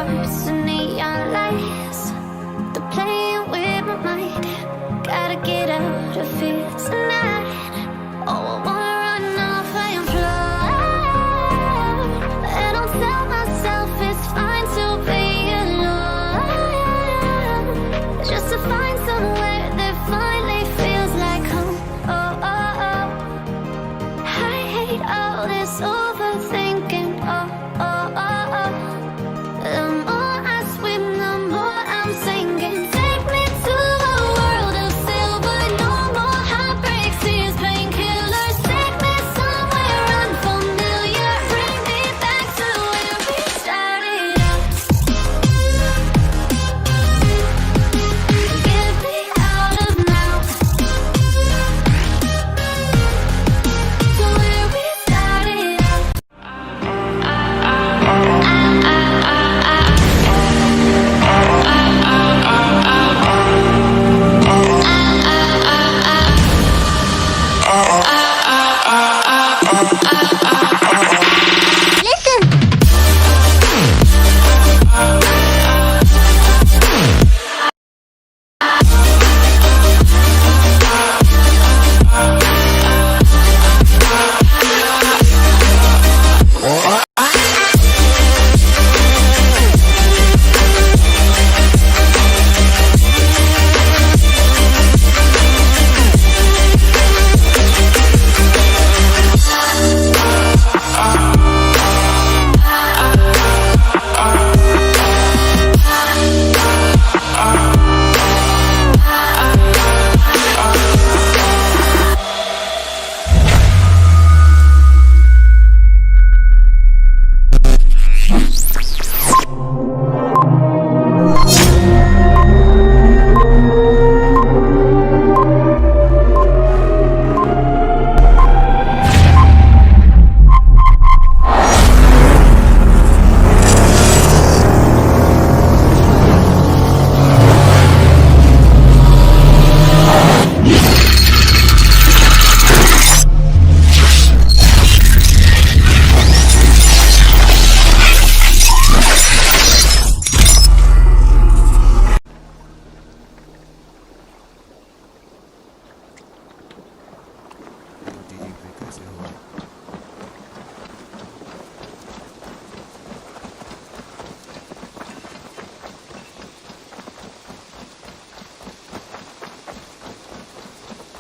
hearts to neon lights. They're playing with my mind. Gotta get out of here tonight. Oh, I wanna run off and fly. And I'll tell myself it's fine to be alone, just to find somewhere that finally feels like home. Oh, oh, oh. I hate all this overthinking. Oh, oh, oh, oh. The more I swim, the more I'm sinking. Take me to a world of silver. No more heartbreaks, tears, painkillers. Take me somewhere unfamiliar. Bring me back to where we started out. Get me out of now, to where we started out.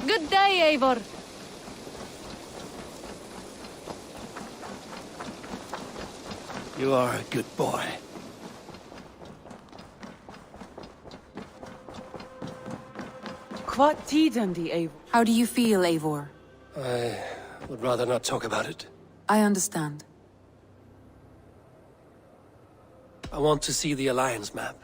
Good day, Eivor. You are a good boy. What tiden die, Eivor? How do you feel, Eivor? I would rather not talk about it. I understand. I want to see the Alliance map.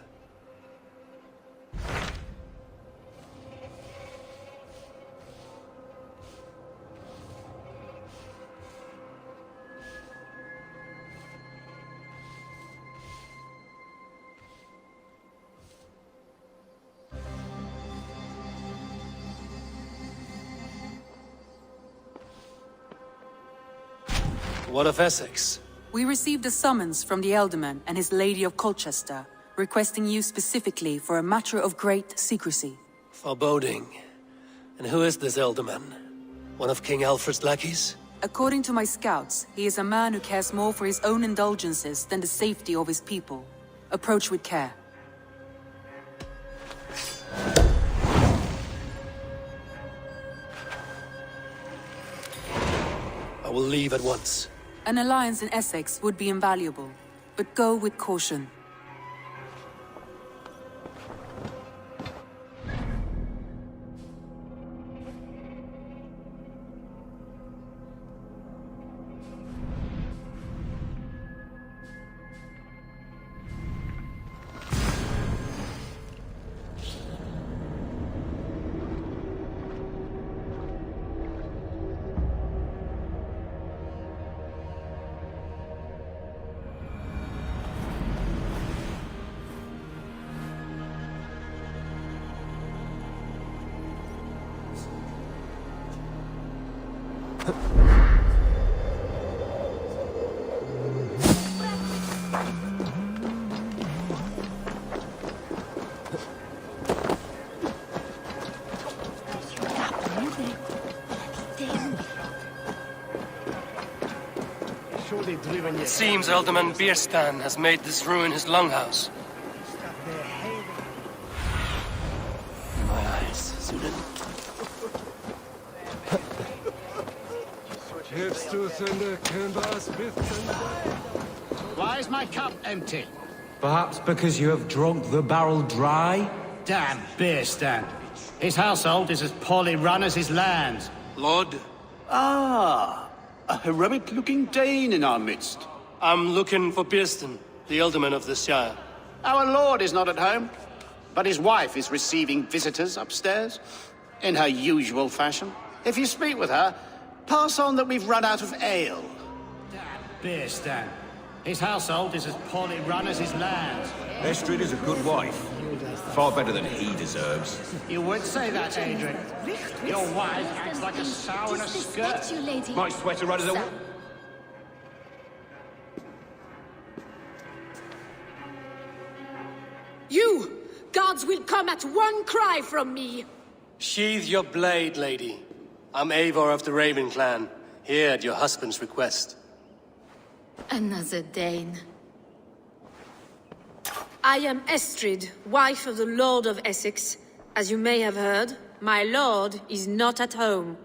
What of Essex? We received a summons from the Elderman and his Lady of Colchester, requesting you specifically for a matter of great secrecy. Foreboding. And who is this Elderman? One of King Alfred's lackeys? According to my scouts, he is a man who cares more for his own indulgences than the safety of his people. Approach with care. I will leave at once. An alliance in Essex would be invaluable, but go with caution. It seems Alderman Bierstan has made this ruin his longhouse. My eyes, Sudan. Why is my cup empty? Perhaps because you have drunk the barrel dry? Damn beer stand. His household is as poorly run as his lands. Lord, Ah, a heroic-looking Dane in our midst. I'm looking for Bierstan, the alderman of the Shire. Our lord is not at home, but his wife is receiving visitors upstairs, in her usual fashion. If you speak with her, pass on that we've run out of ale. Damn beer stand. His household is as poorly run as his lands. Estrid is a good wife. Far better than he deserves. You would say that, Adrian. Your wife acts like a sow in a skirt. You, lady. My sweater under the... Sir. You! Guards will come at one cry from me! Sheathe your blade, lady. I'm Eivor of the Raven clan, here at your husband's request. Another Dane. I am Estrid, wife of the Lord of Essex. As you may have heard, my lord is not at home.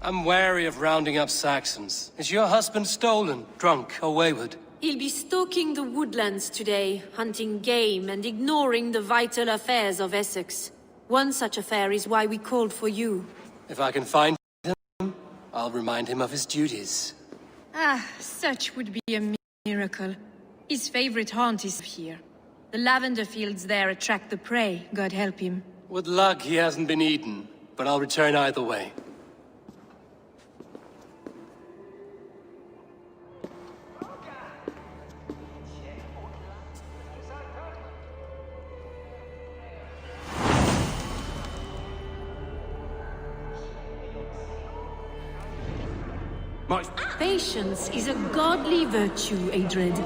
I'm wary of rounding up Saxons. Is your husband stolen, drunk, or wayward? He'll be stalking the woodlands today, hunting game and ignoring the vital affairs of Essex. One such affair is why we called for you. If I can find him, I'll remind him of his duties. Ah, such would be a miracle. His favorite haunt is here. The lavender fields there attract the prey, God help him. With luck, he hasn't been eaten, but I'll return either way. Patience is a godly virtue, Adred.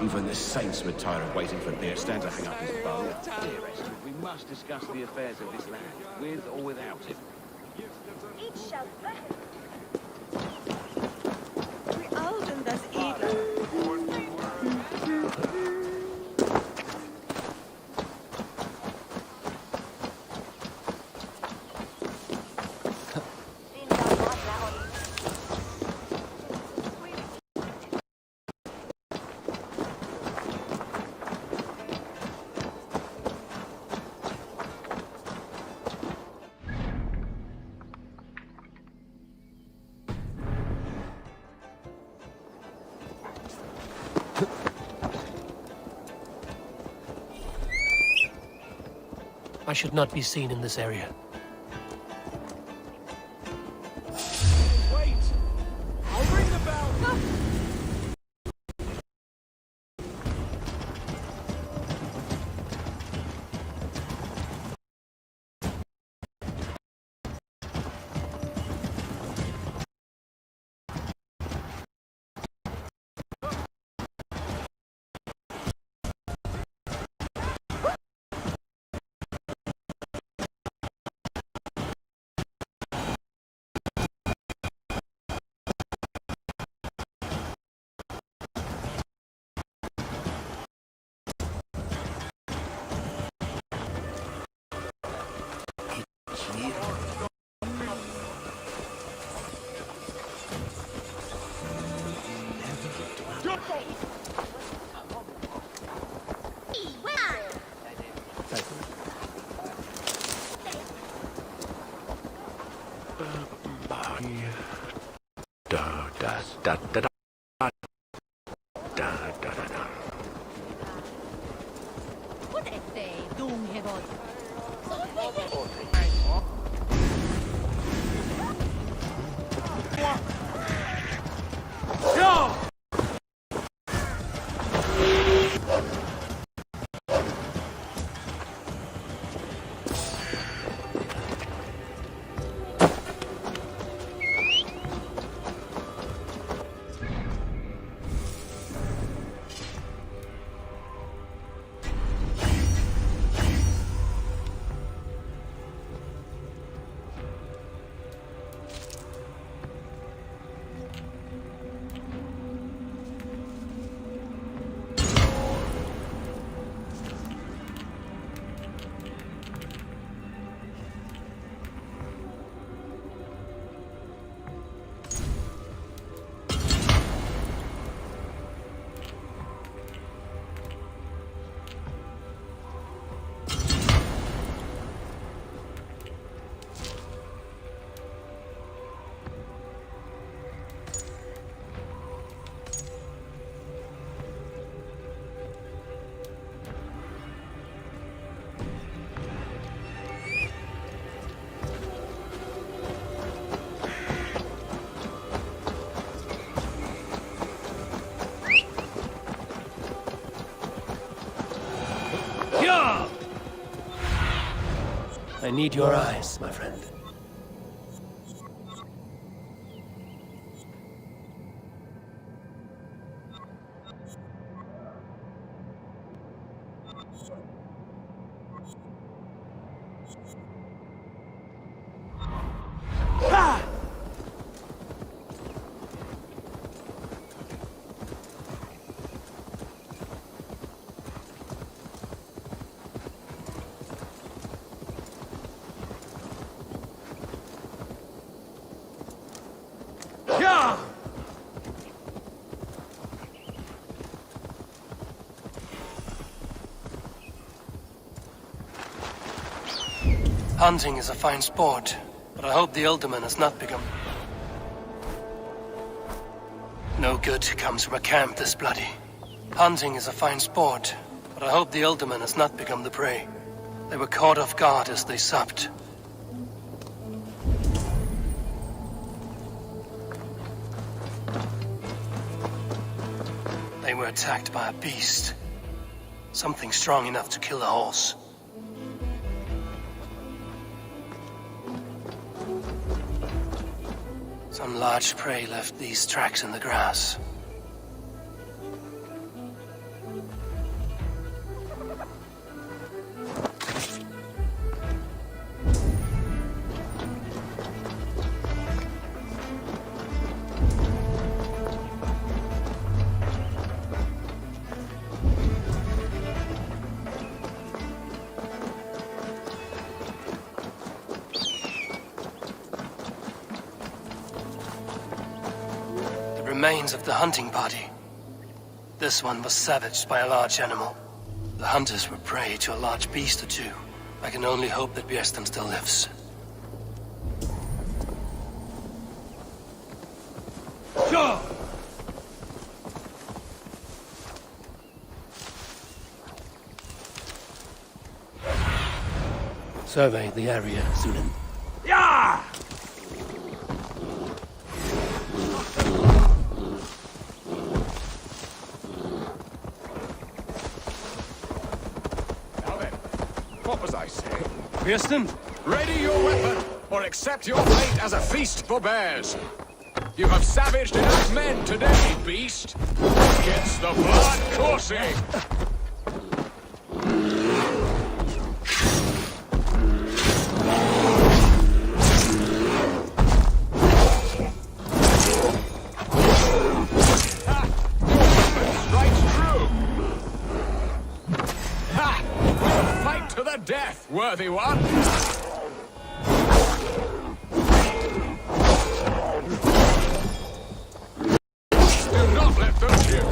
Even the saints would tire of waiting for Bierstan to hang up his bow. Dear Esther, we must discuss the affairs of this land, with or without him. I should not be seen in this area. Wait! I'll ring the bell! I need your eyes, my friend. Hunting is a fine sport, but I hope the Alderman has not become... No good comes from a camp this bloody. Hunting is a fine sport, but I hope the Alderman has not become the prey. They were caught off guard as they supped. They were attacked by a beast. Something strong enough to kill a horse. Some large prey left these tracks in the grass. Remains of the hunting party. This one was savaged by a large animal. The hunters were prey to a large beast or two. I can only hope that Björnstam still lives. Sure. Survey the area, Zulin. Yeah! What was I saying? Björnstam? Ready your weapon, or accept your fate as a feast for bears. You have savaged enough men today, beast. Gets the blood coursing. Death, worthy one! Do not let them shoot!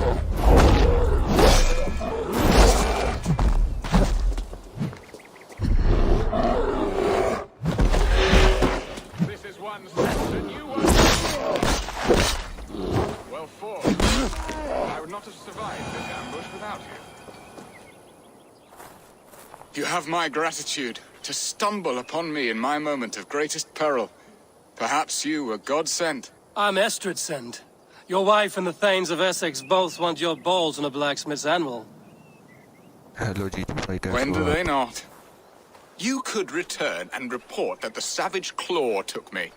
This is one sense, a new one. Well fought. I would not have survived this ambush without you. You have my gratitude to stumble upon me in my moment of greatest peril. Perhaps you were God-sent. I'm Estrid sent. Your wife and the Thanes of Essex both want your balls on a blacksmith's anvil. When do they not? You could return and report that the savage claw took me.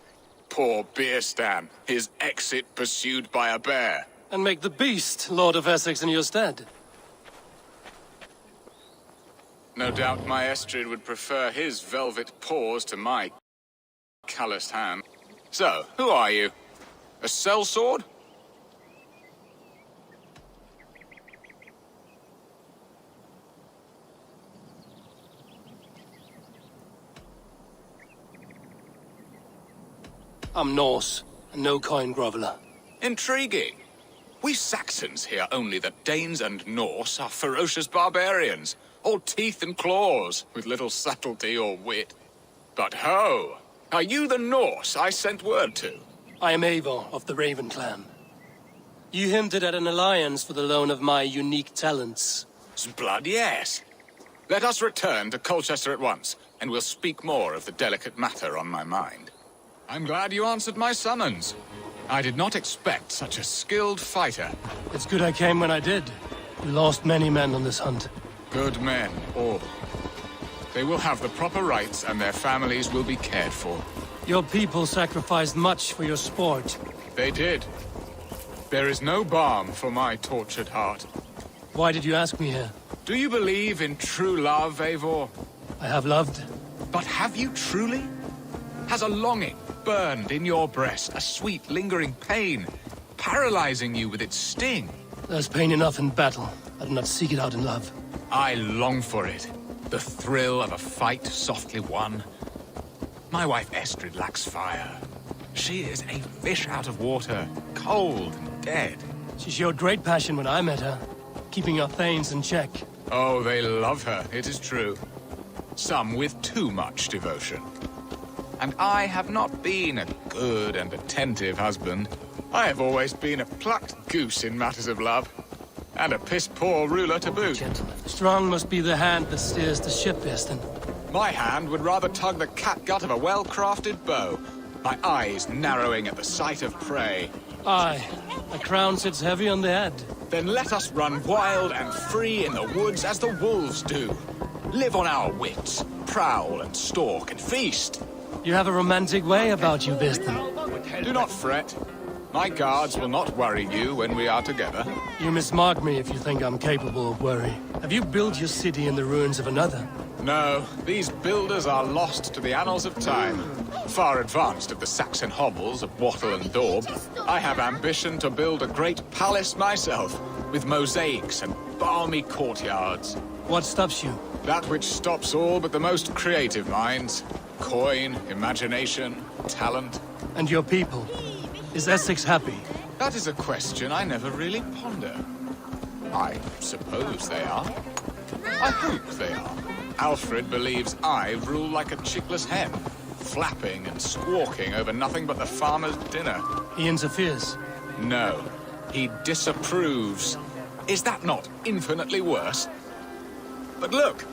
Poor Björnstam, his exit pursued by a bear. And make the beast Lord of Essex in your stead. No doubt my Estrid would prefer his velvet paws to my calloused hand. So, who are you? A sellsword? I'm Norse, and no coin groveler. Intriguing. We Saxons hear only that Danes and Norse are ferocious barbarians, all teeth and claws, with little subtlety or wit. But ho! Are you the Norse I sent word to? I am Eivor of the Raven clan. You hinted at an alliance for the loan of my unique talents. Blood, yes. Let us return to Colchester at once, and we'll speak more of the delicate matter on my mind. I'm glad you answered my summons. I did not expect such a skilled fighter. It's good I came when I did. We lost many men on this hunt. Good men, all. They will have the proper rights and their families will be cared for. Your people sacrificed much for your sport. They did. There is no balm for my tortured heart. Why did you ask me here? Do you believe in true love, Eivor? I have loved. But have you truly? Has a longing burned in your breast, a sweet, lingering pain, paralyzing you with its sting? There's pain enough in battle. I do not seek it out in love. I long for it. The thrill of a fight softly won. My wife Estrid lacks fire. She is a fish out of water, cold and dead. She showed great passion when I met her, keeping our thanes in check. Oh, they love her, it is true. Some with too much devotion. And I have not been a good and attentive husband. I have always been a plucked goose in matters of love. And a piss-poor ruler to boot. Gentlemen, strong must be the hand that steers the ship, Eston. My hand would rather tug the catgut of a well-crafted bow. My eyes narrowing at the sight of prey. Aye, a crown sits heavy on the head. Then let us run wild and free in the woods as the wolves do. Live on our wits, prowl and stalk and feast. You have a romantic way about you, Biston. Do not fret. My guards will not worry you when we are together. You mismark me if you think I'm capable of worry. Have you built your city in the ruins of another? No, these builders are lost to the annals of time. Far advanced of the Saxon hovels of Wattle and Daub, I have ambition to build a great palace myself, with mosaics and balmy courtyards. What stops you? That which stops all but the most creative minds. Coin, imagination, talent. And your people? Is Essex happy? That is a question I never really ponder. I suppose they are. I hope they are. Alfred believes I rule like a chickless hen, flapping and squawking over nothing but the farmer's dinner. He interferes? No, he disapproves. Is that not infinitely worse? But look,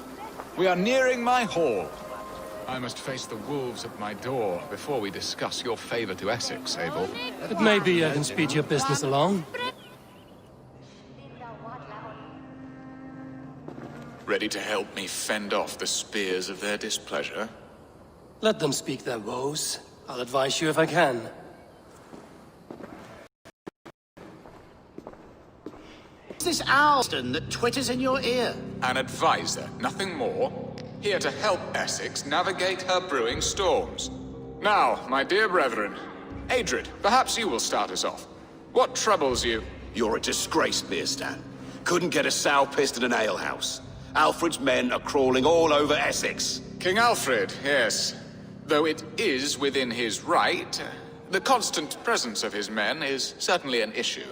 we are nearing my hall. I must face the wolves at my door before we discuss your favor to Essex, Abel. But maybe I can speed your business along. Ready to help me fend off the spears of their displeasure? Let them speak their woes. I'll advise you if I can. Is this Alston that twitters in your ear? An advisor, nothing more. Here to help Essex navigate her brewing storms. Now, my dear brethren, Adrid, perhaps you will start us off. What troubles you? You're a disgrace, Beerstan. Couldn't get a sow pissed in an alehouse. Alfred's men are crawling all over Essex. King Alfred, yes. Though it is within his right, the constant presence of his men is certainly an issue.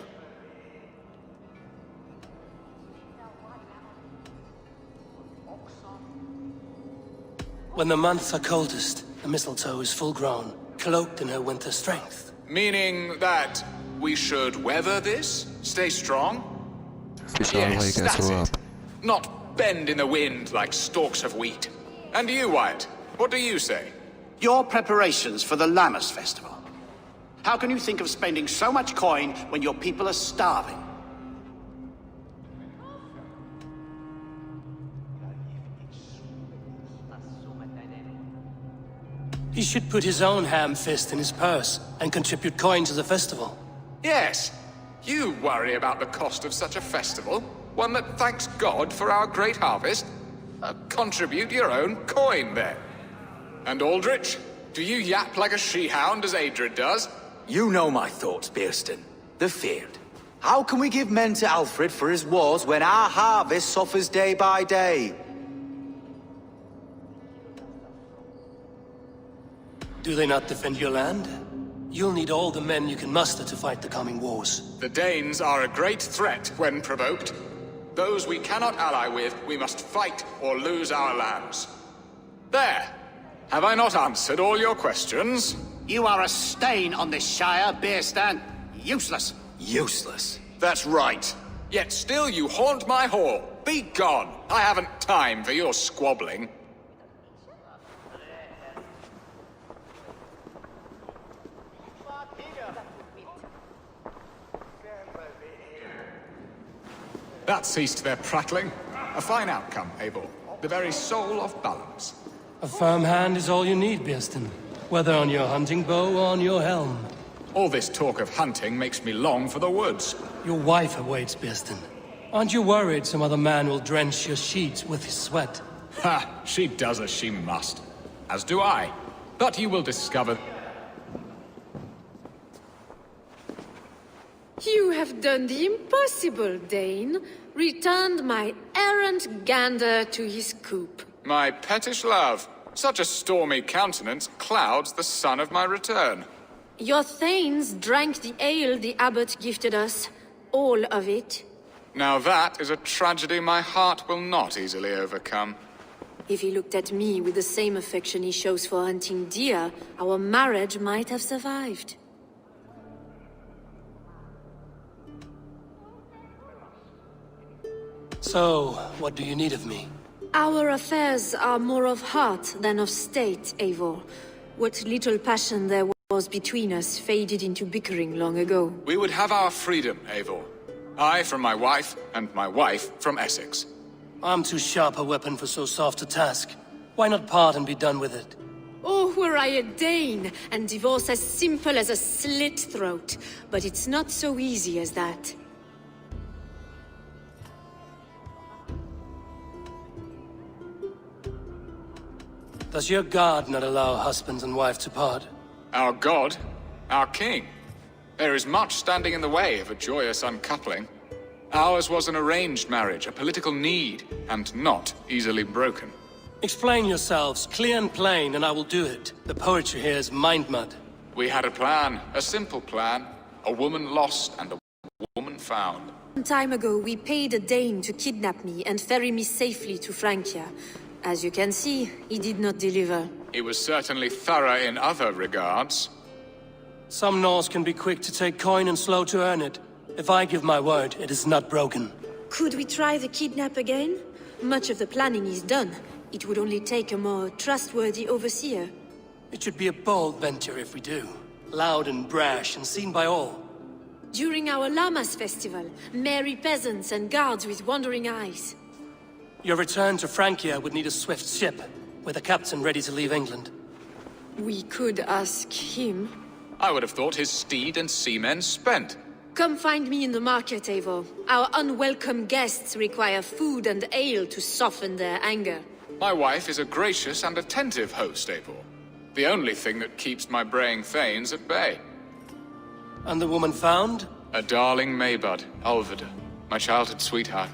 When the months are coldest, the mistletoe is full-grown, cloaked in her winter strength. Meaning that we should weather this? Stay strong? Yes, that's it. Not bend in the wind like stalks of wheat. And you, Wyatt, what do you say? Your preparations for the Lammas festival. How can you think of spending so much coin when your people are starving? He should put his own ham fist in his purse and contribute coin to the festival. Yes. You worry about the cost of such a festival? One that thanks God for our great harvest? Contribute your own coin, then. And Aldrich, do you yap like a she-hound as Adrid does? You know my thoughts, Beerston. The feared. How can we give men to Alfred for his wars when our harvest suffers day by day? Do they not defend your land? You'll need all the men you can muster to fight the coming wars. The Danes are a great threat when provoked. Those we cannot ally with, we must fight or lose our lands. There! Have I not answered all your questions? You are a stain on this shire, Beerstan. Useless. Useless. That's right. Yet still you haunt my hall. Be gone! I haven't time for your squabbling. That ceased their prattling. A fine outcome, Abel. The very soul of balance. A firm hand is all you need, Birston. Whether on your hunting bow or on your helm. All this talk of hunting makes me long for the woods. Your wife awaits, Birston. Aren't you worried some other man will drench your sheets with his sweat? Ha! She does as she must. As do I. But you will discover... You have done the impossible, Dane. Returned my errant gander to his coop. My pettish love. Such a stormy countenance clouds the sun of my return. Your thanes drank the ale the abbot gifted us. All of it. Now that is a tragedy my heart will not easily overcome. If he looked at me with the same affection he shows for hunting deer, our marriage might have survived. So, what do you need of me? Our affairs are more of heart than of state, Eivor. What little passion there was between us faded into bickering long ago. We would have our freedom, Eivor. I from my wife, and my wife from Essex. I'm too sharp a weapon for so soft a task. Why not part and be done with it? Oh, were I a Dane, and divorce as simple as a slit throat. But it's not so easy as that. Does your God not allow husbands and wife to part? Our God? Our king? There is much standing in the way of a joyous uncoupling. Ours was an arranged marriage, a political need, and not easily broken. Explain yourselves, clear and plain, and I will do it. The poetry here is mind mud. We had a plan, a simple plan. A woman lost and a woman found. Some time ago, we paid a Dane to kidnap me and ferry me safely to Francia. As you can see, he did not deliver. He was certainly thorough in other regards. Some Norse can be quick to take coin and slow to earn it. If I give my word, it is not broken. Could we try the kidnap again? Much of the planning is done. It would only take a more trustworthy overseer. It should be a bold venture if we do. Loud and brash and seen by all. During our Llamas festival, merry peasants and guards with wandering eyes. Your return to Francia would need a swift ship, with a captain ready to leave England. We could ask him. I would have thought his steed and seamen spent. Come find me in the market, Eivor. Our unwelcome guests require food and ale to soften their anger. My wife is a gracious and attentive host, Eivor. The only thing that keeps my braying thanes at bay. And the woman found? A darling Maybud, Alvida, my childhood sweetheart.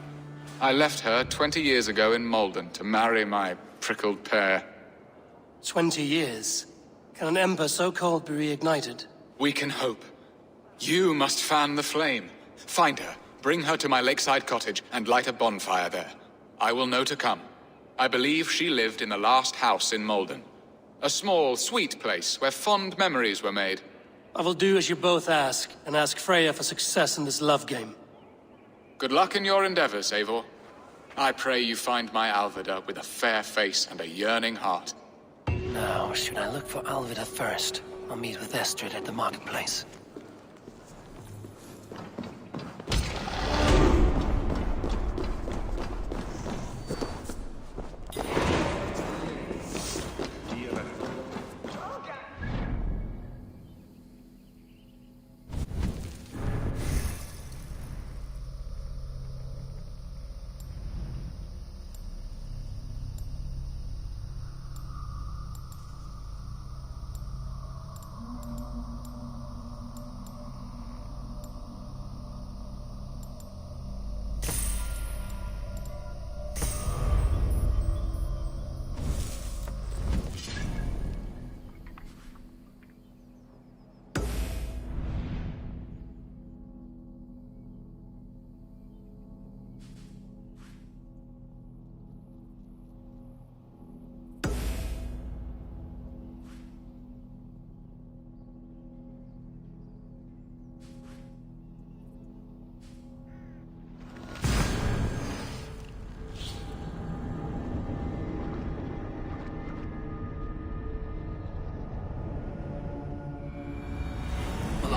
I left her 20 years ago in Malden to marry my prickled pear. 20 years? Can an ember so cold be reignited? We can hope. You must fan the flame. Find her, bring her to my lakeside cottage, and light a bonfire there. I will know to come. I believe she lived in the last house in Malden. A small, sweet place where fond memories were made. I will do as you both ask, and ask Freya for success in this love game. Good luck in your endeavors, Eivor. I pray you find my Alvida with a fair face and a yearning heart. Now, should I look for Alvida first? I'll meet with Estrid at the marketplace.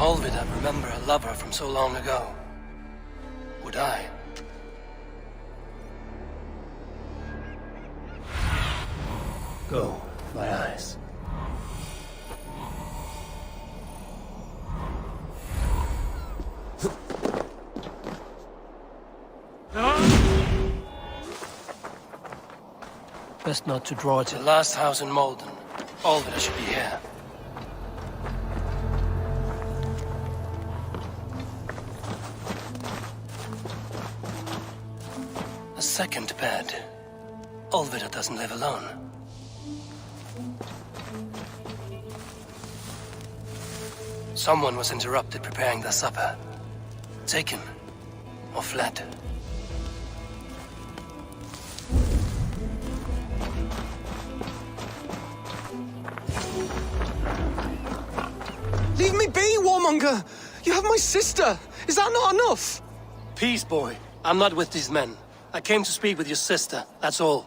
Alvida remember a lover from so long ago? Would I? Go, my eyes. Best not to draw it to the last house in Malden. All of it should be here. A second bed. Olvida doesn't live alone. Someone was interrupted preparing their supper. Taken. Or fled. Leave me be, warmonger! You have my sister! Is that not enough? Peace, boy. I'm not with these men. I came to speak with your sister, that's all.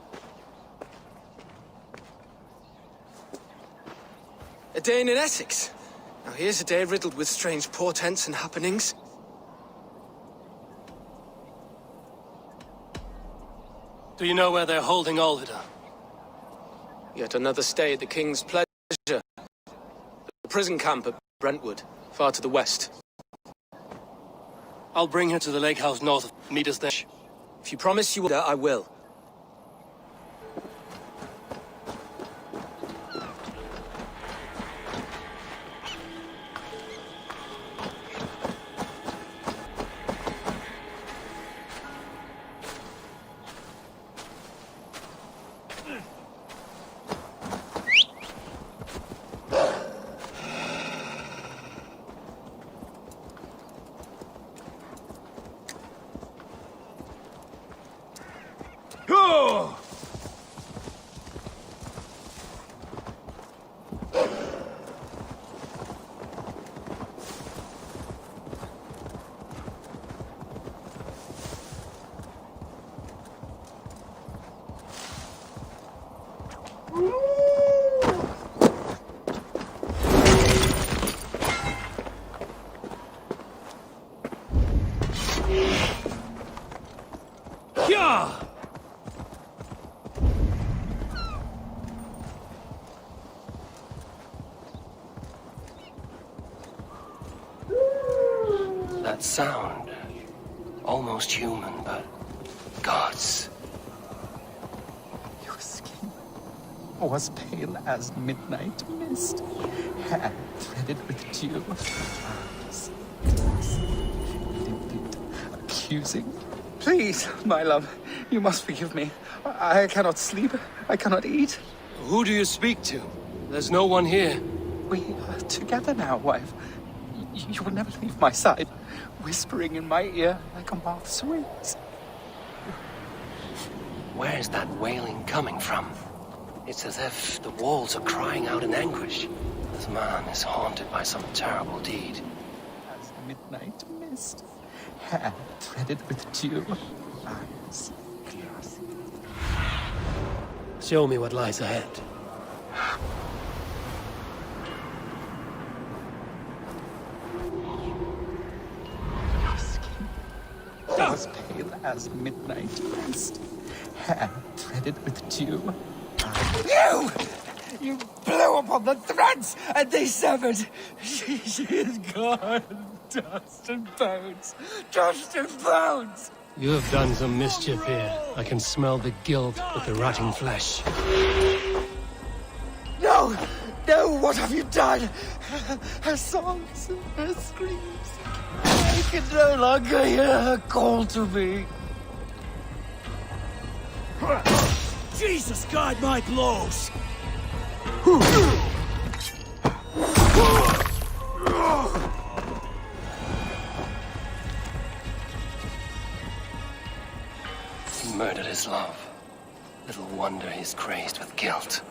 A day in Essex. Now here's a day riddled with strange portents and happenings. Do you know where they're holding Olvida? Yet another stay at the King's pleasure. The prison camp at Brentwood, far to the west. I'll bring her to the lake house north. Meet us there. If you promise you will, I will. That sound. Almost human, but gods. Your skin was pale as midnight mist, hair threaded with dew, eyes limpid, accusing. Please, my love, you must forgive me. I cannot sleep, I cannot eat. Who do you speak to? There's no one here. We are together now, wife. You will never leave my side, whispering in my ear like a moth's wings. Where's that wailing coming from? It's as if the walls are crying out in anguish. This man is haunted by some terrible deed. As midnight mist, hair threaded with dew, eyes glassy. Show me what lies ahead. Was pale as midnight mist, hair threaded with dew. You blew upon the threads, and they severed. She is gone. Dust and bones. Dust and bones. You have done some mischief here. I can smell the guilt with the rotting flesh. No! No, what have you done? Her songs, her screams. I can no longer hear her call to me. Jesus, guide my blows! He murdered his love. Little wonder he's crazed with guilt.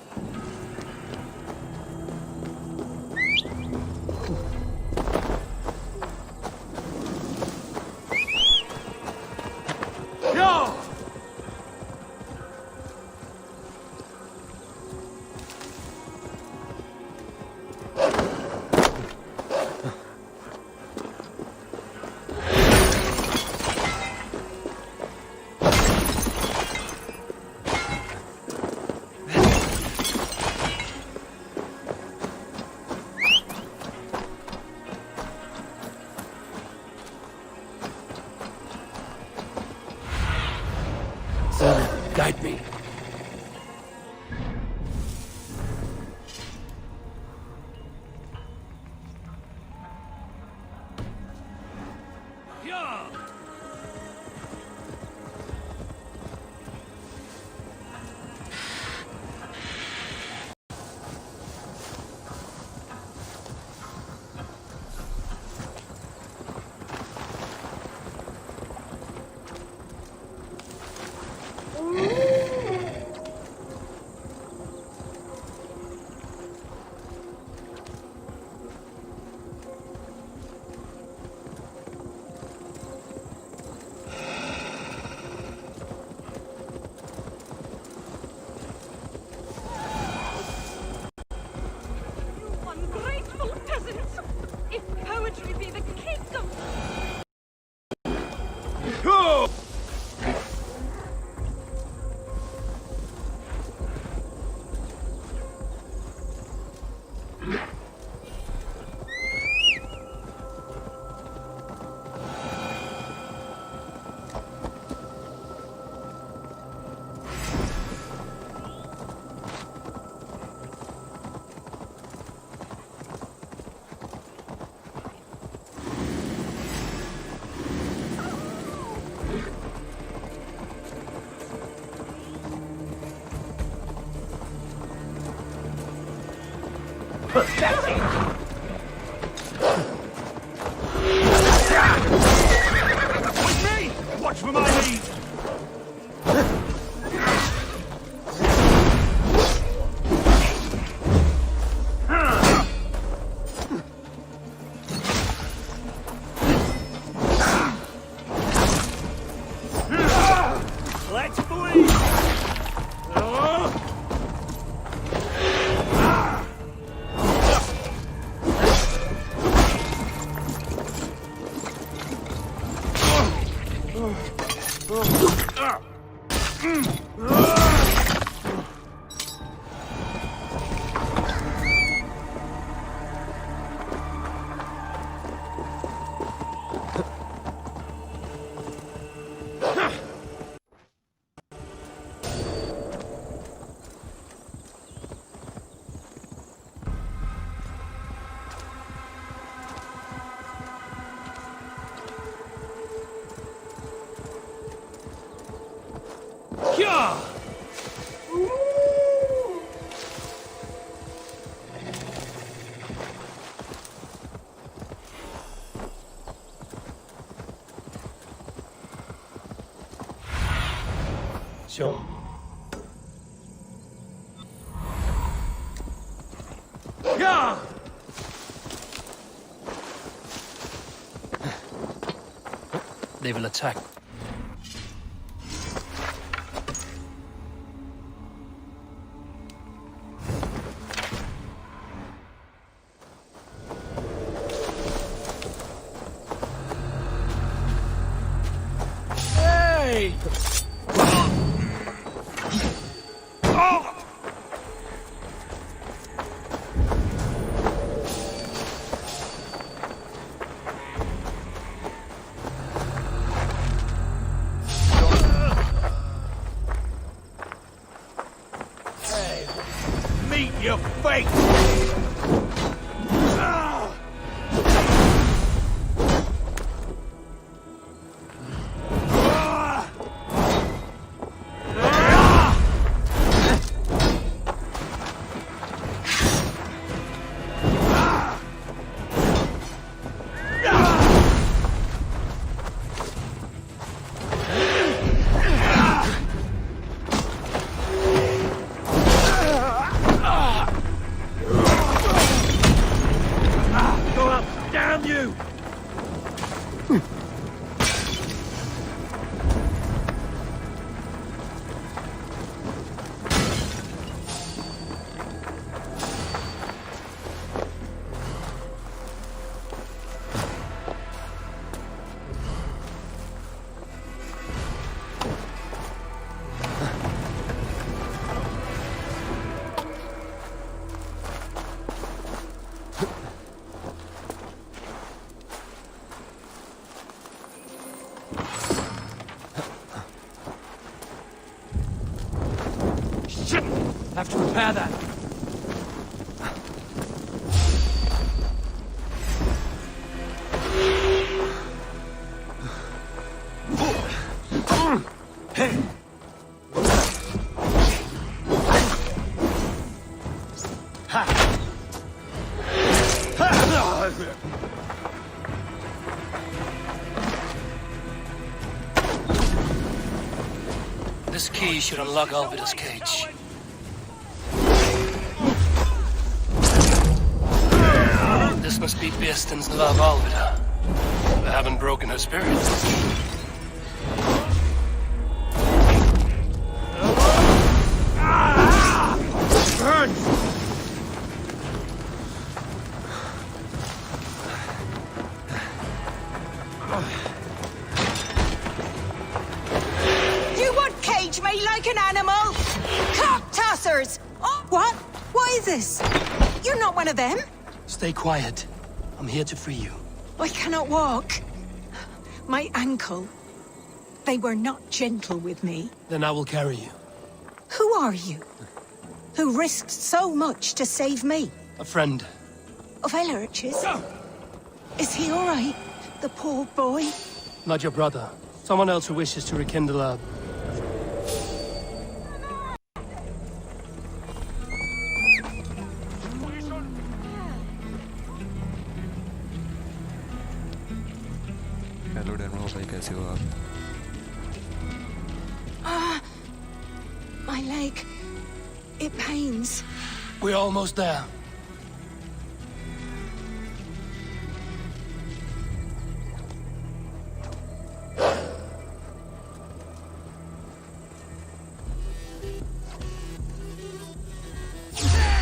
No! Guide me. Watch for my lead! Let's bleed! Sure. Yeah! They will attack. Hey! Meet your fate! I have to repair that. Hey! This key should unlock Alvida's cage. This must be Beerston's love, Alvida. I haven't broken her spirit. Like an animal? Cock tossers! Oh, what? What is this? You're not one of them? Stay quiet. I'm here to free you. I cannot walk. My ankle. They were not gentle with me. Then I will carry you. Who are you? Who risked so much to save me? A friend. Of Elrich's? Is he all right? The poor boy? Not your brother. Someone else who wishes to rekindle a... hello डेनमो भाई कैसे हो आप? My leg. It pains. We're almost there.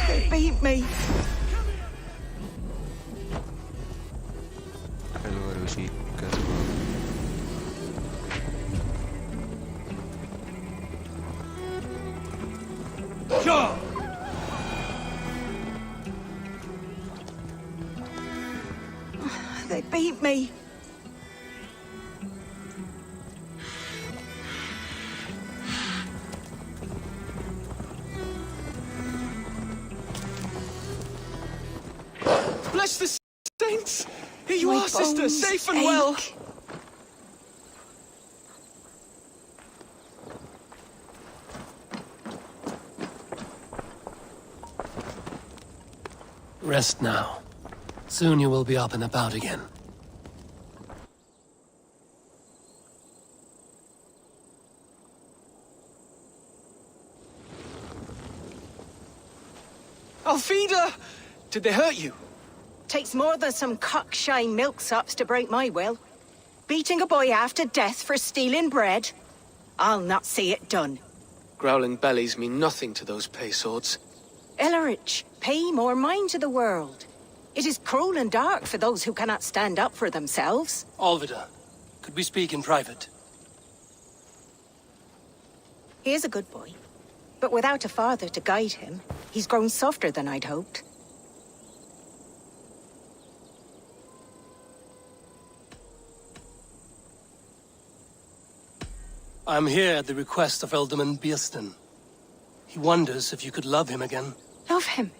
They beat me. Hello Rishi कैसे हो आप? Sure. They beat me. Bless the saints! Here you My are, sister, bones safe and well. ache. Rest now. Soon you will be up and about again. Alfida! Did they hurt you? Takes more than some cockshy milksops to break my will. Beating a boy half to death for stealing bread? I'll not see it done. Growling bellies mean nothing to those pay swords. Elrich, pay more mind to the world. It is cruel and dark for those who cannot stand up for themselves. Alvida, could we speak in private? He is a good boy. But without a father to guide him, he's grown softer than I'd hoped. I'm here at the request of Alderman Beerston. He wonders if you could love him again. Love him?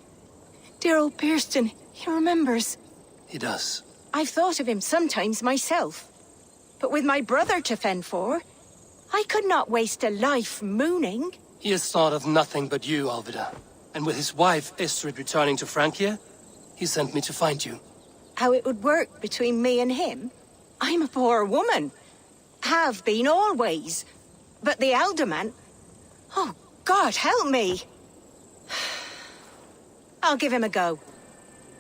Dear old Beerston, he remembers. He does. I've thought of him sometimes myself. But with my brother to fend for, I could not waste a life mooning. He has thought of nothing but you, Alvida. And with his wife, Estrid, returning to Francia, he sent me to find you. How it would work between me and him? I'm a poor woman. Have been always. But the alderman... Oh, God, help me! I'll give him a go.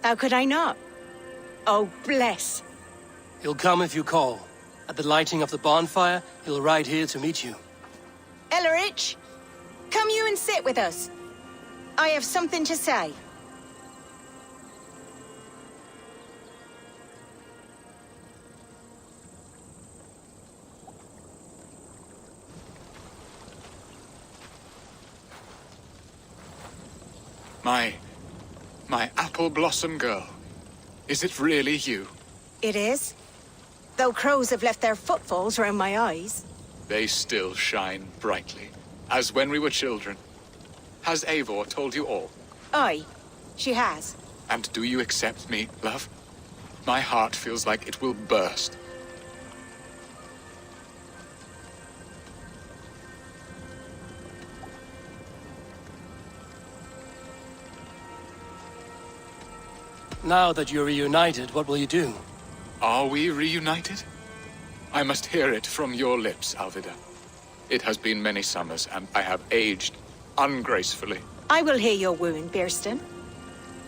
How could I not? Oh, bless. He'll come if you call. At the lighting of the bonfire, he'll ride here to meet you. Elrich, come you and sit with us. I have something to say. My apple blossom girl. Is it really you? It is. Though crows have left their footfalls around my eyes. They still shine brightly, as when we were children. Has Eivor told you all? Aye, she has. And do you accept me, love? My heart feels like it will burst. Now that you're reunited, what will you do? Are we reunited? I must hear it from your lips, Alvida. It has been many summers, and I have aged ungracefully. I will heal your wound, Birston.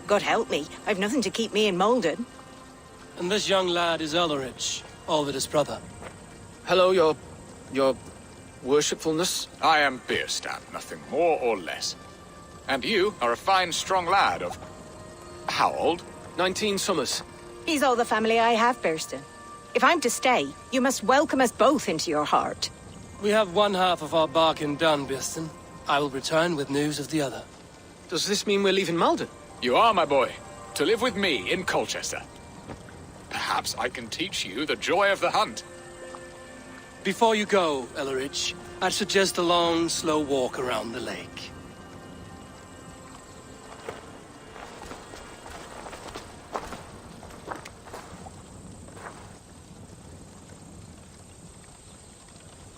God help me, I've nothing to keep me in Malden. And this young lad is Elrich, Alvida's brother. Hello, your worshipfulness. I am Birstan, nothing more or less. And you are a fine, strong lad of... how old? 19 summers. He's all the family I have, Birston. If I'm to stay, you must welcome us both into your heart. We have one half of our bargain done, Birston. I will return with news of the other. Does this mean we're leaving Malden? You are, my boy, to live with me in Colchester. Perhaps I can teach you the joy of the hunt. Before you go, Elrich, I'd suggest a long, slow walk around the lake.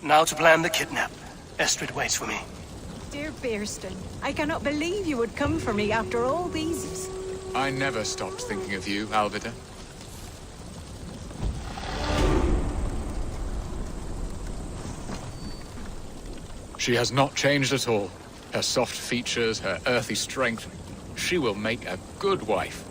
Now to plan the kidnap. Estrid waits for me. Dear Birston, I cannot believe you would come for me after all these years. I never stopped thinking of you, Alvida. She has not changed at all. Her soft features, her earthy strength. She will make a good wife.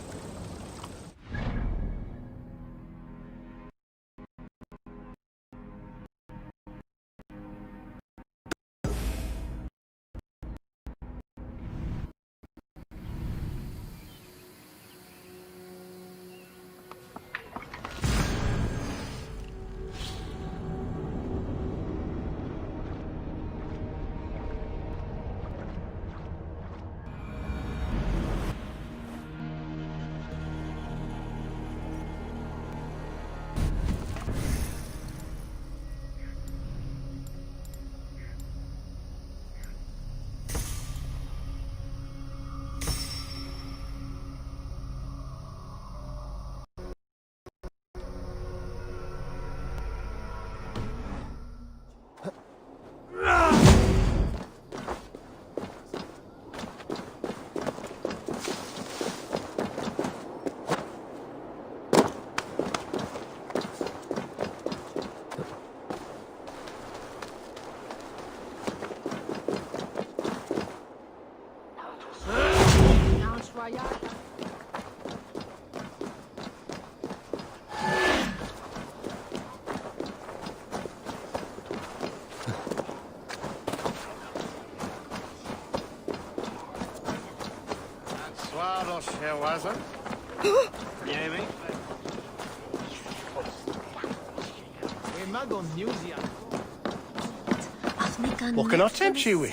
What can I tempt you with?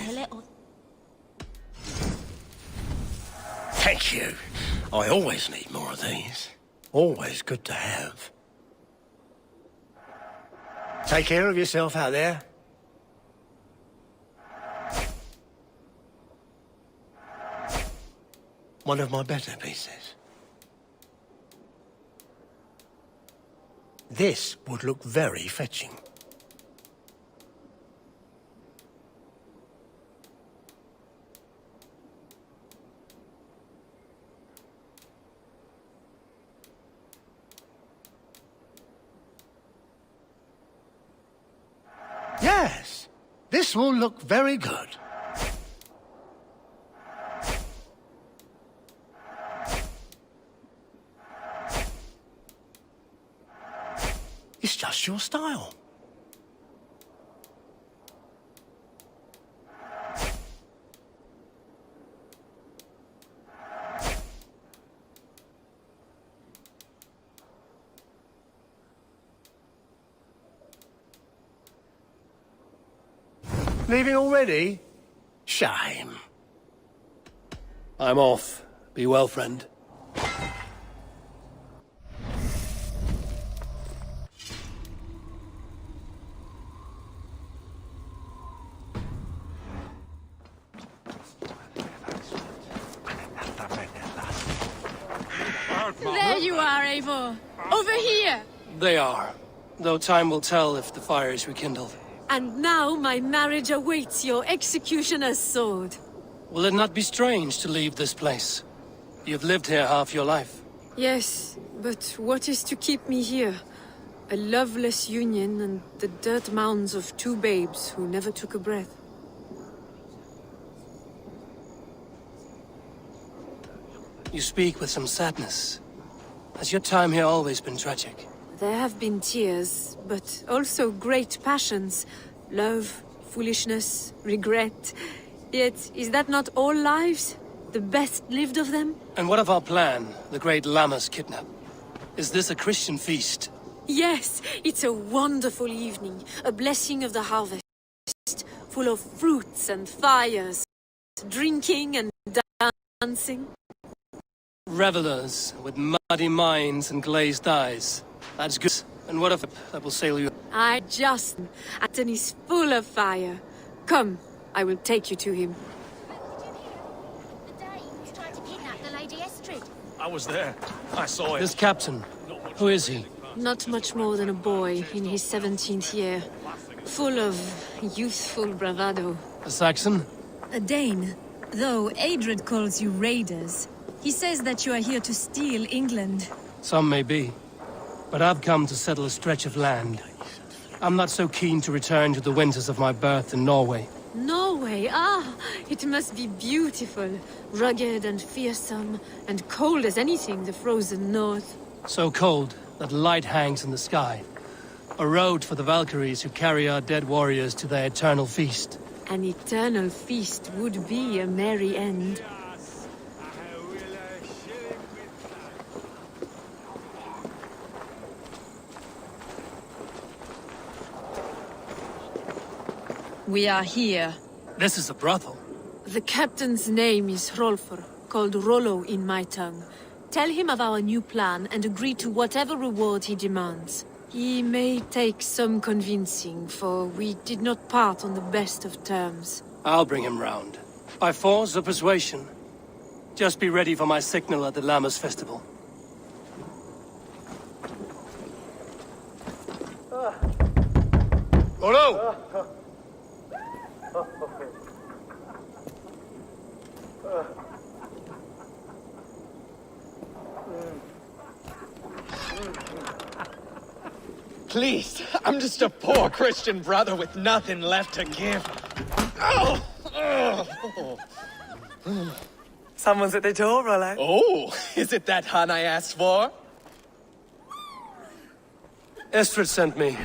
Thank you. I always need more of these. Always good to have. Take care of yourself out there. One of my better pieces. This would look very fetching. Yes, this will look very good. It's just your style. Leaving already? Shame. I'm off. Be well, friend. you are, Eivor! Over here! They are. Though time will tell if the fire is rekindled. And now my marriage awaits your executioner's sword. Will it not be strange to leave this place? You've lived here half your life. Yes, but what is to keep me here? A loveless union and the dirt mounds of two babes who never took a breath. You speak with some sadness. Has your time here always been tragic? There have been tears, but also great passions. Love, foolishness, regret. Yet, is that not all lives? The best lived of them? And what of our plan, the great Lammas kidnap? Is this a Christian feast? Yes, it's a wonderful evening. A blessing of the harvest. Full of fruits and fires. Drinking and dancing. Revelers with muddy minds and glazed eyes. That's good. And what of that will sail you? Anthony's full of fire. Come, I will take you to him. The Danes tried to kidnap the Lady Estrid. I was there. I saw it. This captain, who is he? Not much more than a boy in his 17th year. Full of youthful bravado. A Saxon? A Dane. Though Adred calls you raiders. He says that you are here to steal England. Some may be. But I've come to settle a stretch of land. I'm not so keen to return to the winters of my birth in Norway. Norway? It must be beautiful. Rugged and fearsome, and cold as anything, the frozen north. So cold that light hangs in the sky. A road for the Valkyries who carry our dead warriors to their eternal feast. An eternal feast would be a merry end. We are here. This is a brothel. The captain's name is Hrolfr, called Rollo in my tongue. Tell him of our new plan and agree to whatever reward he demands. He may take some convincing, for we did not part on the best of terms. I'll bring him round. By force or persuasion. Just be ready for my signal at the Lammas festival. Rollo! Please, I'm just a poor Christian brother with nothing left to give. Someone's at the door, Rollo. Oh, is it that hun I asked for? Estrid sent me.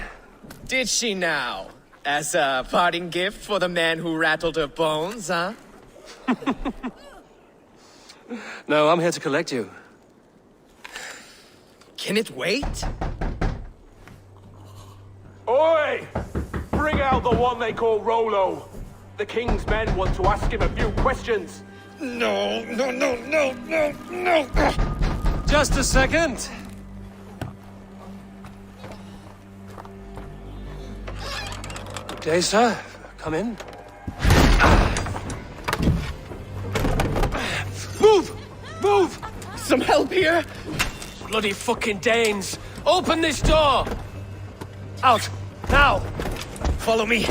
Did she now? As a parting gift for the man who rattled her bones, huh? No, I'm here to collect you. Can it wait? Oi! Bring out the one they call Rollo. The king's men want to ask him a few questions. No. Just a second. Good day, sir. Come in. Move! Move! Some help here? Bloody fucking Danes! Open this door! Out! Now! Follow me.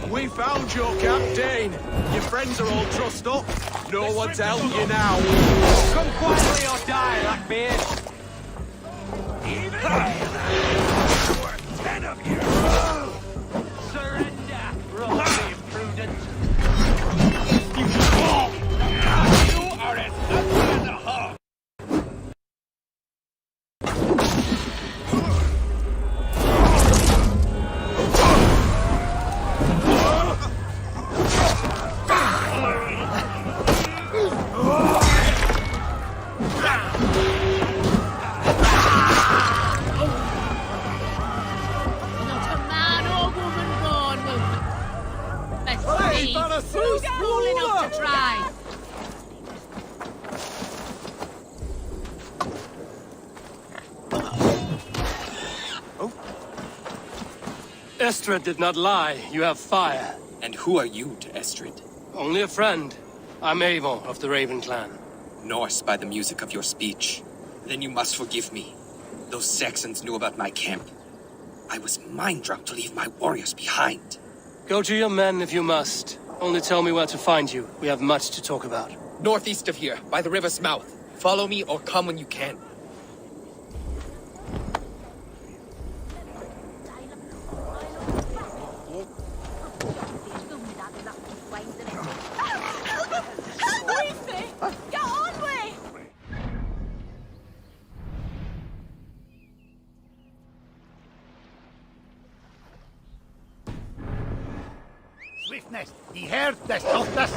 We found your captain. Your friends are all trussed up. No one's helping you now. Come quietly or die, Blackbeard. Even ten of you. Surrender, Rosie Prudent. You are as nothing as a hog. Who's fool enough to try? Estrid did not lie. You have fire. And who are you to Estrid? Only a friend. I'm Avon of the Raven clan. Norse by the music of your speech. Then you must forgive me. Those Saxons knew about my camp. I was mind-drunk to leave my warriors behind. Go to your men if you must. Only tell me where to find you. We have much to talk about. Northeast of here, by the river's mouth. Follow me or come when you can. Swiftness, die Herd des Tochters.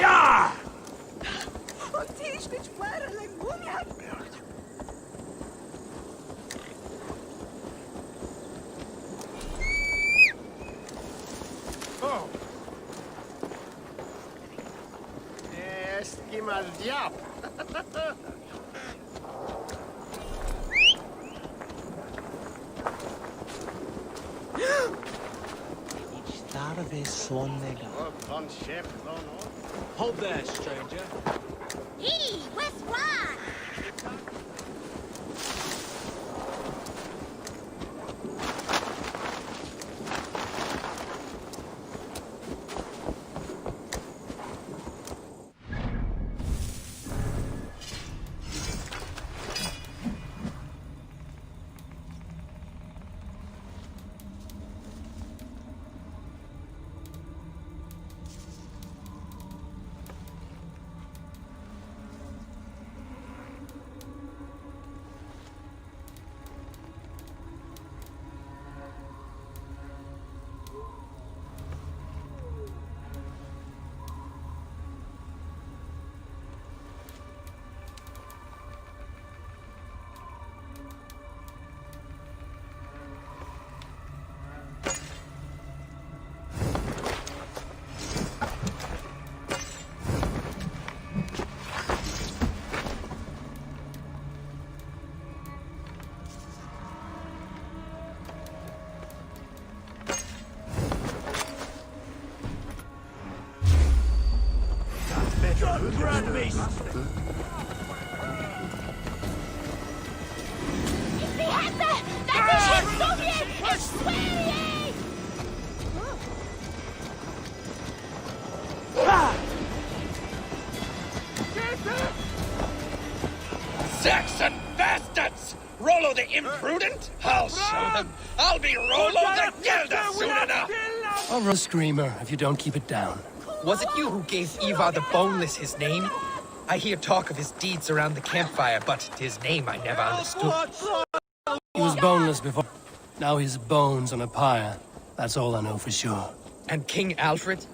Ja! Oh. Esquimal diab. Hold there, stranger. Hey, where's Ron? Grand beast! Die Hände! Das ist jetzt zu mir! Ich schwöre! Saxon bastards! Rollo the imprudent? I'll show them. I'll be Rollo the Gelder soon enough! I'll roast Screamer if you don't keep it down. Was it you who gave Ivar the Boneless his name? I hear talk of his deeds around the campfire, but his name I never understood. He was boneless before. Now he's bones on a pyre. That's all I know for sure. And King Alfred?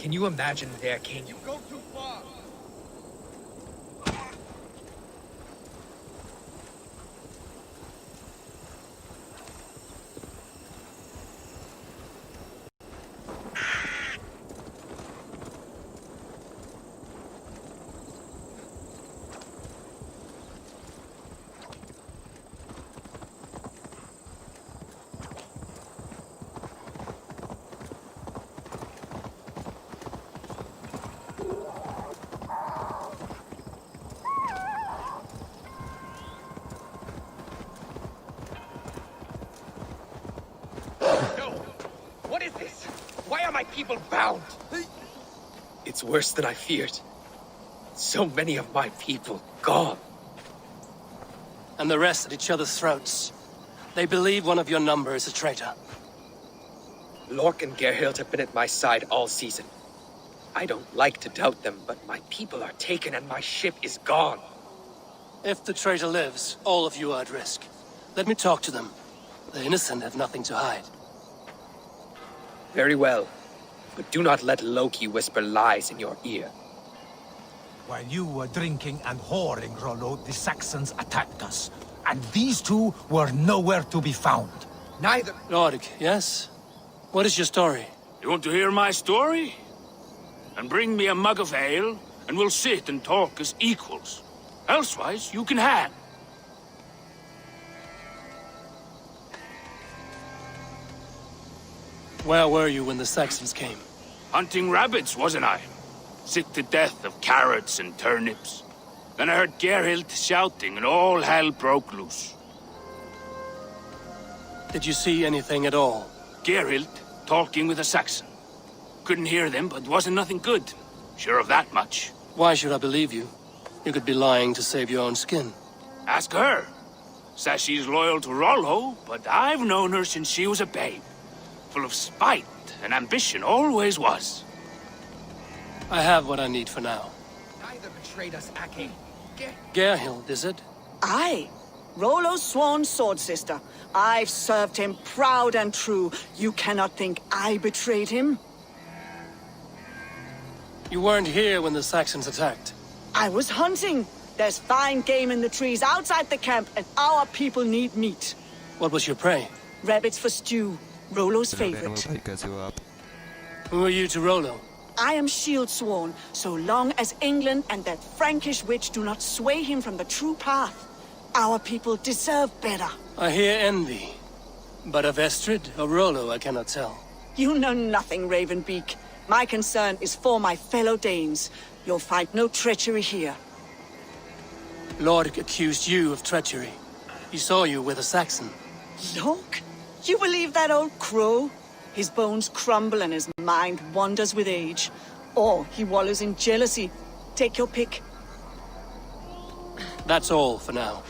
Can you imagine their king? You go too far! What is this? Why are my people bound? It's worse than I feared. So many of my people gone. And the rest at each other's throats. They believe one of your number is a traitor. Lork and Gerhild have been at my side all season. I don't like to doubt them, but my people are taken and my ship is gone. If the traitor lives, all of you are at risk. Let me talk to them. The innocent have nothing to hide. Very well. But do not let Loki whisper lies in your ear. While you were drinking and whoring, Rollo, the Saxons attacked us. And these two were nowhere to be found. Neither... Lord, yes? What is your story? You want to hear my story? And bring me a mug of ale, and we'll sit and talk as equals. Elsewise, you can hang. Where were you when the Saxons came? Hunting rabbits, wasn't I? Sick to death of carrots and turnips. Then I heard Gerhild shouting and all hell broke loose. Did you see anything at all? Gerhild talking with a Saxon. Couldn't hear them, but wasn't nothing good. Sure of that much. Why should I believe you? You could be lying to save your own skin. Ask her. Says she's loyal to Rollo, but I've known her since she was a babe. Full of spite and ambition, always was. I have what I need for now. Neither betrayed us, Aki. Gerhild, is it? Aye. Rollo's sworn sword sister. I've served him proud and true. You cannot think I betrayed him? You weren't here when the Saxons attacked. I was hunting. There's fine game in the trees outside the camp, and our people need meat. What was your prey? Rabbits for stew. Rollo's favorite. Who are you to Rollo? I am shield sworn, so long as England and that Frankish witch do not sway him from the true path. Our people deserve better. I hear envy. But of Estrid or Rollo, I cannot tell. You know nothing, Ravenbeak. My concern is for my fellow Danes. You'll find no treachery here. Lord accused you of treachery. He saw you with a Saxon. Look, you believe that old crow? His bones crumble and his mind wanders with age. Or he wallows in jealousy. Take your pick. That's all for now.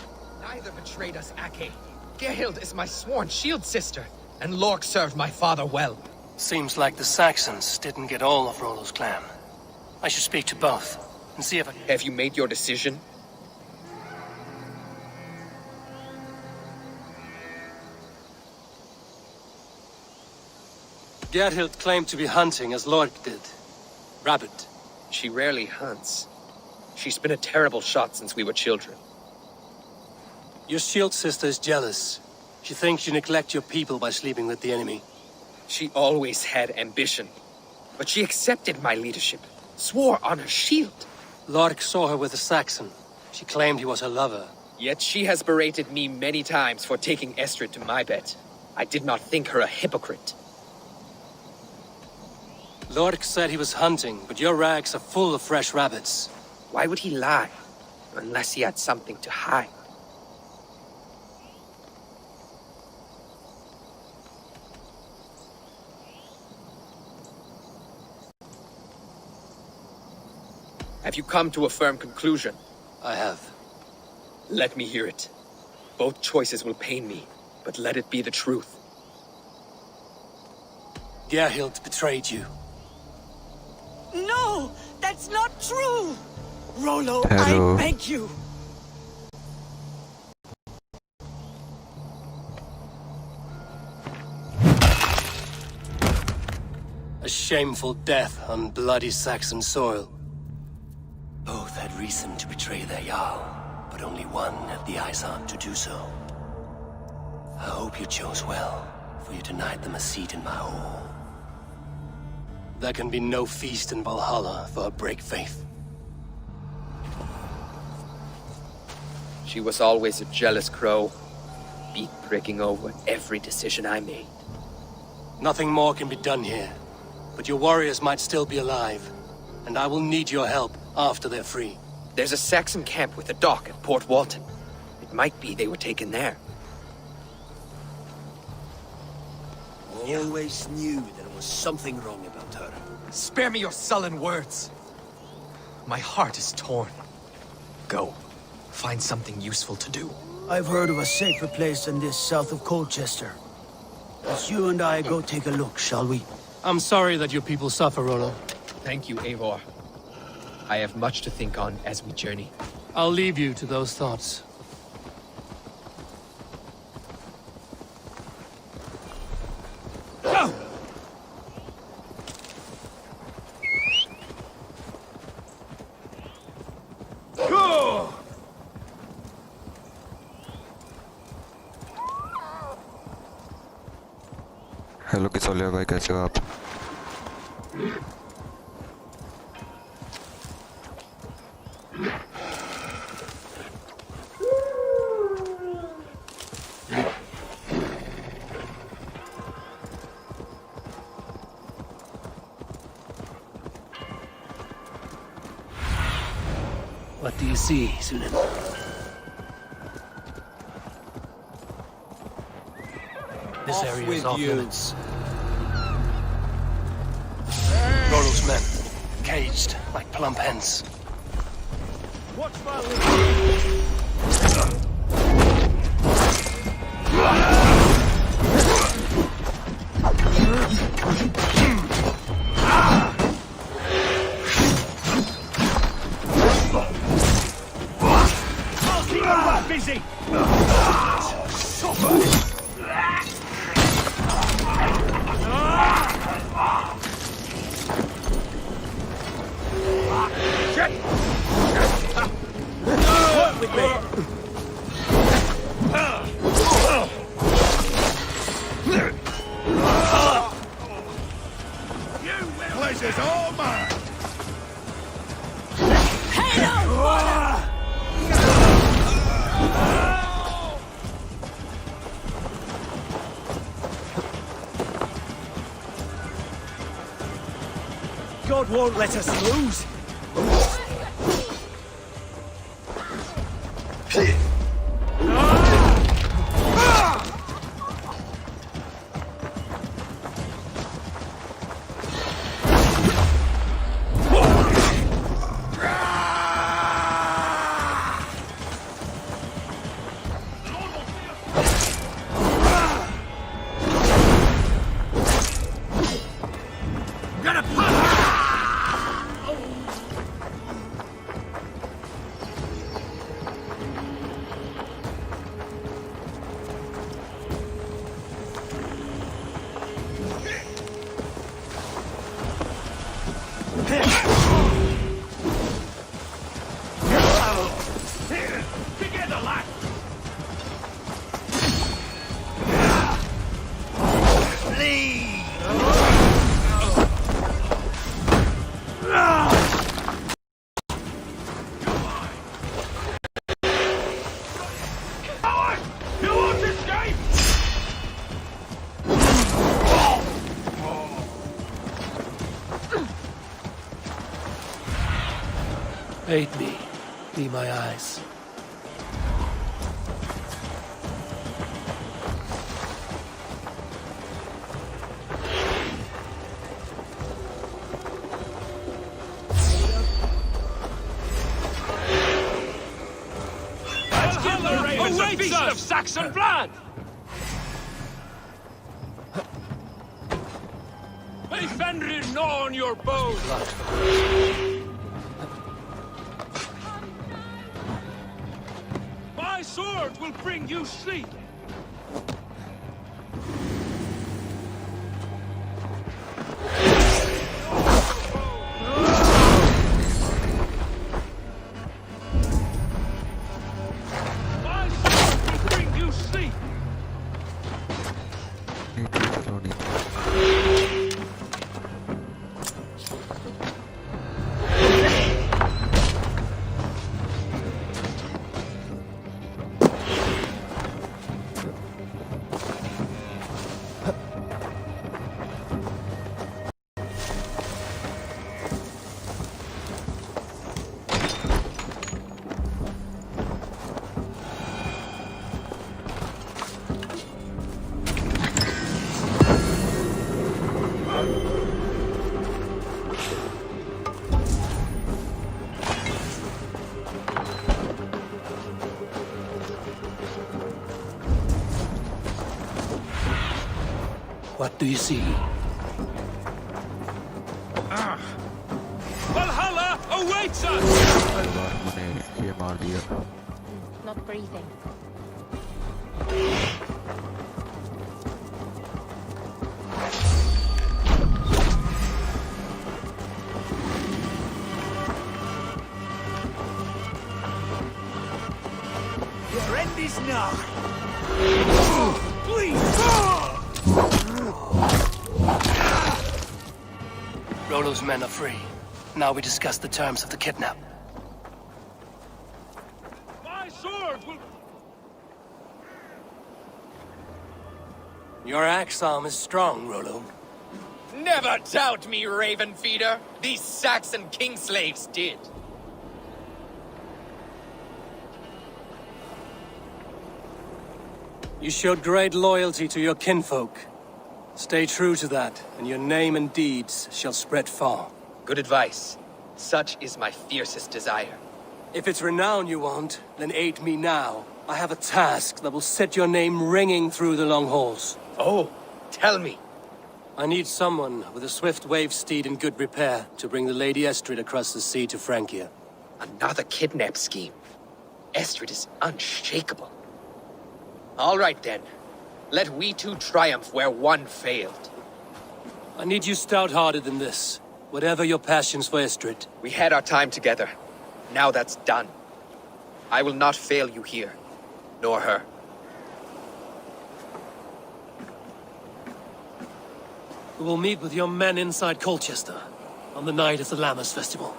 Neither betrayed us, Aki. Gerhild is my sworn shield sister, and Lork served my father well. Seems like the Saxons didn't get all of Rollo's clan. I should speak to both, and see if I... Have you made your decision? Gerhild claimed to be hunting as Lork did. Rabbit. She rarely hunts. She's been a terrible shot since we were children. Your shield sister is jealous. She thinks you neglect your people by sleeping with the enemy. She always had ambition. But she accepted my leadership. Swore on her shield. Lork saw her with a Saxon. She claimed he was her lover. Yet she has berated me many times for taking Estrid to my bed. I did not think her a hypocrite. Lork said he was hunting, but your rags are full of fresh rabbits. Why would he lie? Unless he had something to hide. Have you come to a firm conclusion? I have. Let me hear it. Both choices will pain me, but let it be the truth. Gerhild betrayed you. No! That's not true! Rollo, Hello. I beg you! A shameful death on bloody Saxon soil. Both had reason to betray their Jarl, but only one had the eyesight to do so. I hope you chose well, for you denied them a seat in my hall. There can be no feast in Valhalla for a break faith. She was always a jealous crow, beak pricking over every decision I made. Nothing more can be done here, but your warriors might still be alive, and I will need your help after they're free. There's a Saxon camp with a dock at Port Walton. It might be they were taken there. Always knew there was something wrong about her. Spare me your sullen words. My heart is torn. Go. Find something useful to do. I've heard of a safer place than this south of Colchester. Let's you and I go take a look, shall we? I'm sorry that your people suffer, Rollo. Thank you, Eivor. I have much to think on as we journey. I'll leave you to those thoughts. Go! Go! Hello किसोलिया भाई, कैसे हो आप? sea soon enough. This area is off limits. Rollo's men, caged like plump hens. Watch my busy! Work with me! Pleasure's all mine! God won't let us lose. Together, lad! Lead! Coward! You won't escape! Aid me. Be my eyes. Valhalla awaits us! Of Saxon blood! May Fenrir gnaw on your bones! My sword will bring you sleep! My sword will bring you sleep! What do you see? Valhalla awaits us! Not breathing. Your end is nigh. Please! Rollo's men are free. Now we discuss the terms of the kidnap. My sword will... Your axe arm is strong, Rollo. Never doubt me, Raven Feeder. These Saxon king slaves did. You showed great loyalty to your kinfolk. Stay true to that, and your name and deeds shall spread far. Good advice. Such is my fiercest desire. If it's renown you want, then aid me now. I have a task that will set your name ringing through the long halls. Oh, tell me. I need someone with a swift wave steed in good repair to bring the Lady Estrid across the sea to Francia. Another kidnap scheme. Estrid is unshakable. All right then. Let we two triumph where one failed. I need you stout-hearted in this, whatever your passions for Estrid. We had our time together. Now that's done. I will not fail you here, nor her. We will meet with your men inside Colchester on the night of the Lammas Festival.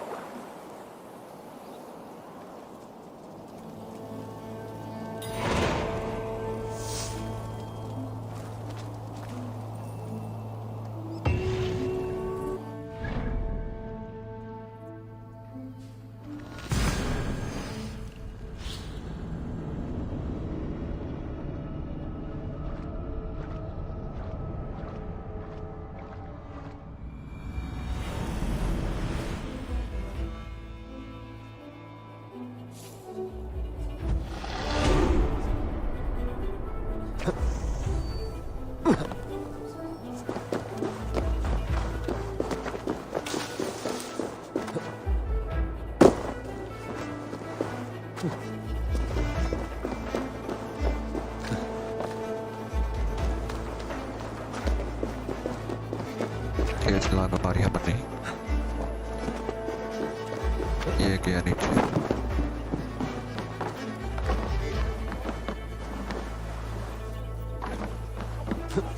Dia celana Maria apa nih? Iya kayak nih.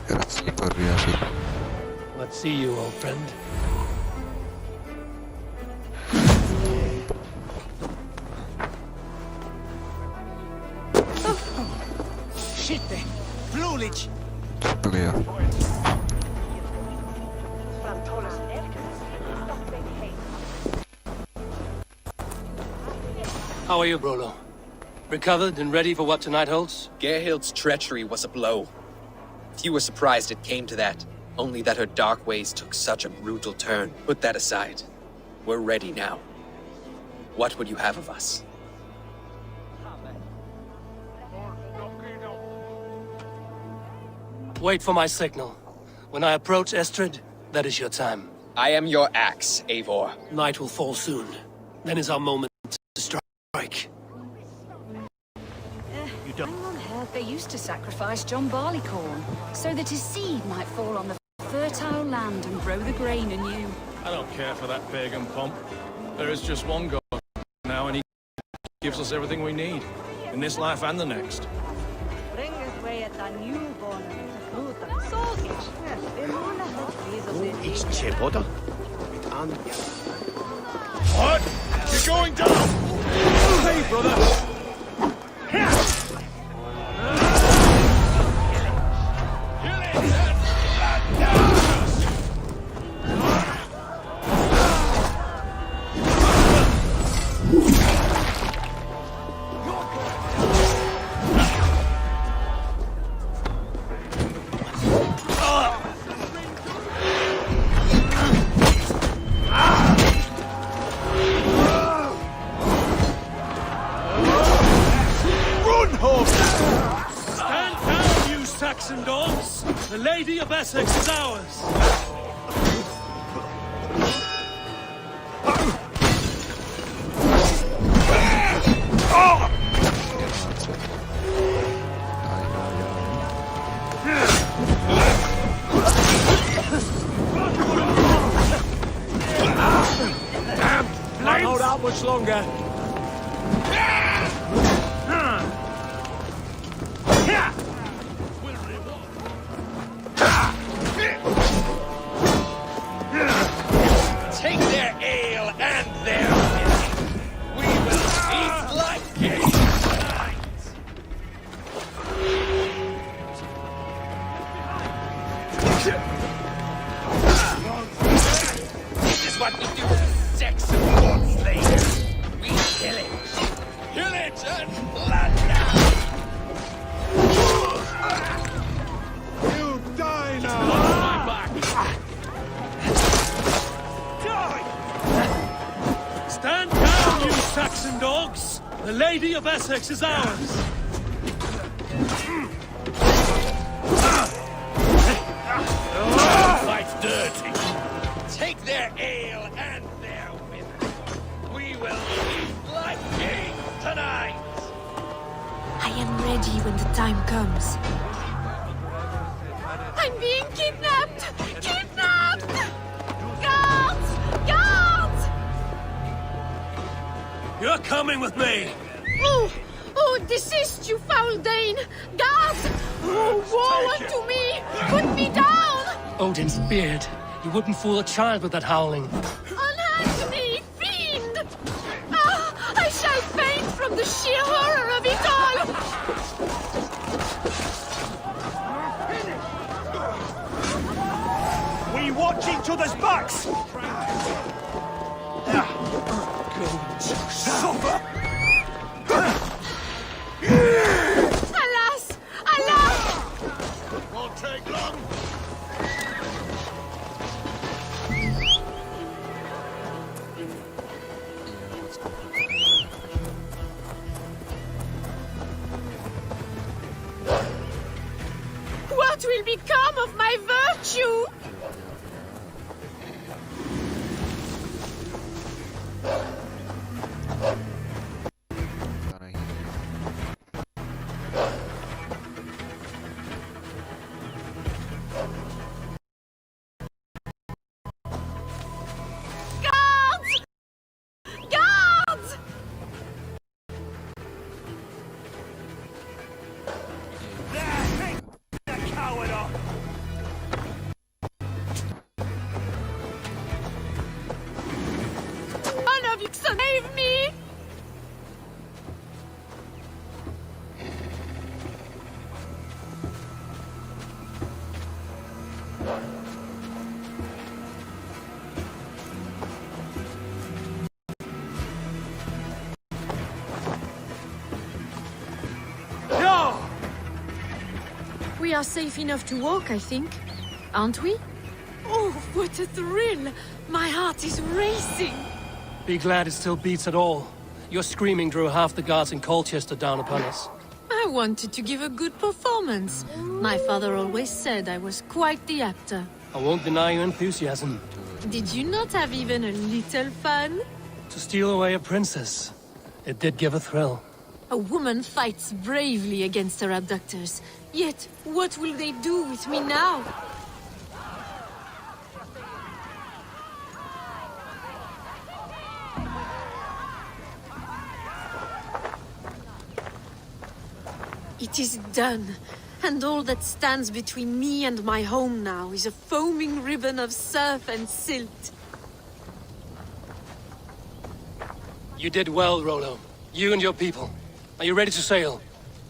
Grazie per riassi. Let's see you, old friend. Shit, flulich! Börja. How are you, Brolo? Recovered and ready for what tonight holds? Gerhild's treachery was a blow. Few were surprised it came to that, only that her dark ways took such a brutal turn. Put that aside. We're ready now. What would you have of us? Wait for my signal. When I approach Estrid, that is your time. I am your axe, Eivor. Night will fall soon. Then is our moment to strike. Hang on, Herb. They used to sacrifice John Barleycorn, so that his seed might fall on the fertile land and grow the grain anew. I don't care for that pagan pomp. There is just one God now, and he gives us everything we need, in this life and the next. Bring us way at the newborn. It's Chepoda. What? You're going down! Hey, brother! The Lady of Essex is ours! Not hold out much longer. Take their ale and their pity. We will feast like kings tonight. This is what we do to sex and corpse slayers. We Lady of Essex is ours! Fight's dirty. Take their ale and their women. We will eat like kings tonight. I am ready when the time comes. I'm being kidnapped! Kidnapped! Guards! Guards! You're coming with me! Oh! Oh, desist, you foul Dane! Guards! Oh, woe unto me! Put me down! Odin's beard. You wouldn't fool a child with that howling. Unhand me, fiend! Ah, I shall faint from the sheer horror of it all! We watch each other's backs! Suffer! Alas! Alas! Won't take long. What will become of my virtue? Guards! Guards! Coward up! One of you save me! No! We are safe enough to walk, I think. Aren't we? Oh, what a thrill! My heart is racing! Be glad it still beats at all. Your screaming drew half the guards in Colchester down upon us. I wanted to give a good performance. My father always said I was quite the actor. I won't deny your enthusiasm. Did you not have even a little fun? To steal away a princess, it did give a thrill. A woman fights bravely against her abductors. Yet, what will they do with me now? It is done, and all that stands between me and my home now is a foaming ribbon of surf and silt. You did well, Rollo. You and your people. Are you ready to sail?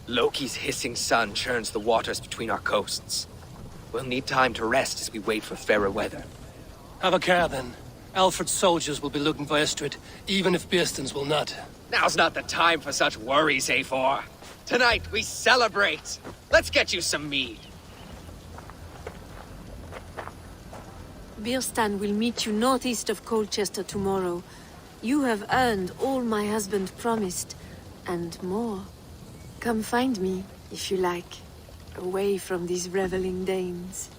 Loki's hissing sun churns the waters between our coasts. We'll need time to rest as we wait for fairer weather. Have a care, then. Alfred's soldiers will be looking for Estrid, even if Bearston's will not. Now's not the time for such worries, A4. Tonight, we celebrate! Let's get you some mead. Bearstan will meet you northeast of Colchester tomorrow. You have earned all my husband promised, and more. Come find me, if you like, away from these reveling Danes.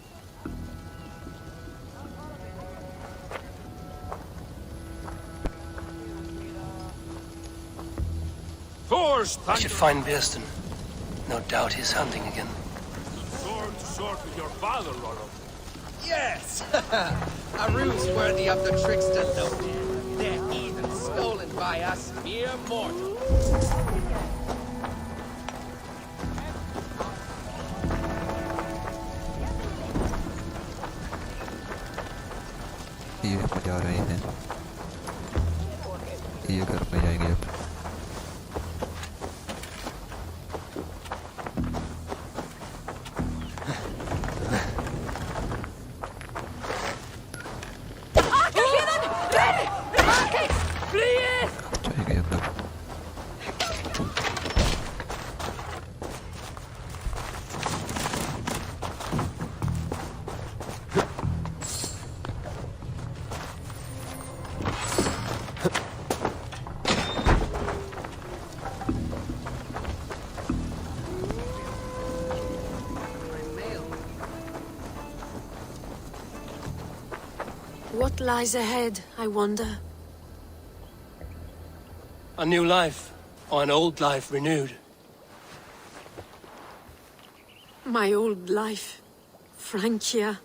I should find Bearston. No doubt he's hunting again. Sword to sword with your father, Rollo. Yes! A ruse worthy of the trickster, no man. They're even stolen by us mere mortals. ये मजा आ रहे हैं ये घर में जाएंगे अब जाएंगे हम लोग What lies ahead, I wonder? A new life, or an old life renewed. My old life. Francia.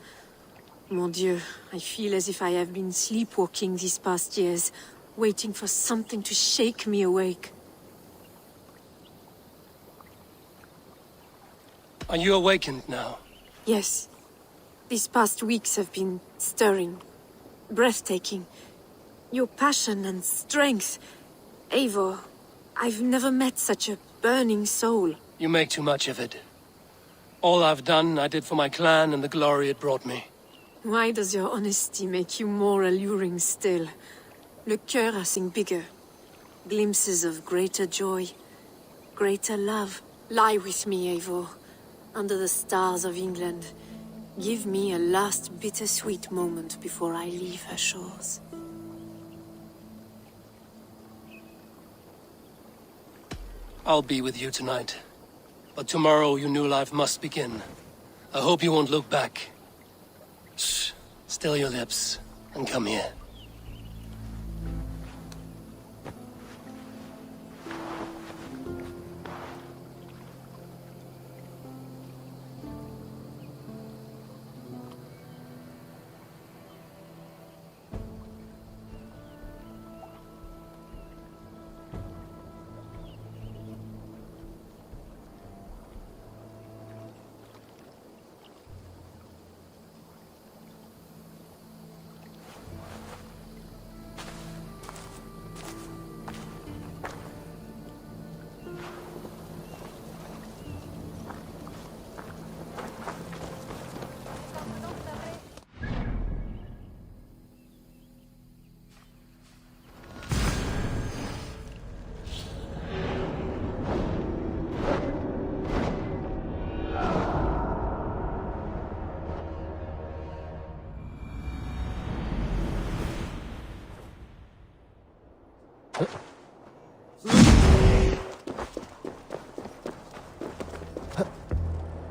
Mon Dieu, I feel as if I have been sleepwalking these past years, waiting for something to shake me awake. Are you awakened now? Yes. These past weeks have been stirring, breathtaking. Your passion and strength. Eivor, I've never met such a burning soul. You make too much of it. All I've done, I did for my clan and the glory it brought me. Why does your honesty make you more alluring still? Le cœur a sing bigger. Glimpses of greater joy, greater love. Lie with me, Eivor, under the stars of England. Give me a last bittersweet moment before I leave her shores. I'll be with you tonight. But tomorrow your new life must begin. I hope you won't look back. Shh. Still your lips, and come here.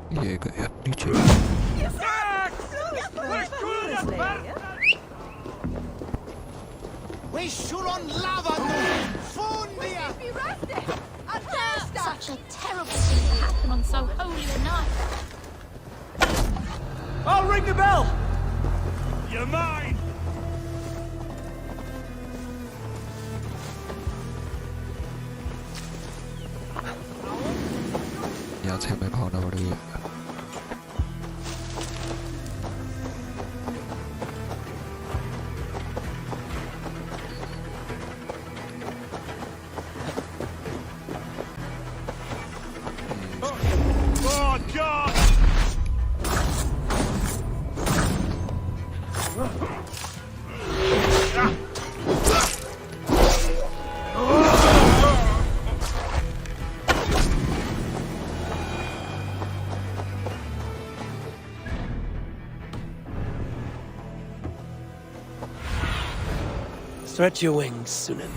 ये गया नीचे। Such a terrible thing to happen on so holy a night. I'll ring the bell! You're mine! यहाँ से हमें भागना पड़ेगा। Oh, God! Stretch your wings, Sunan.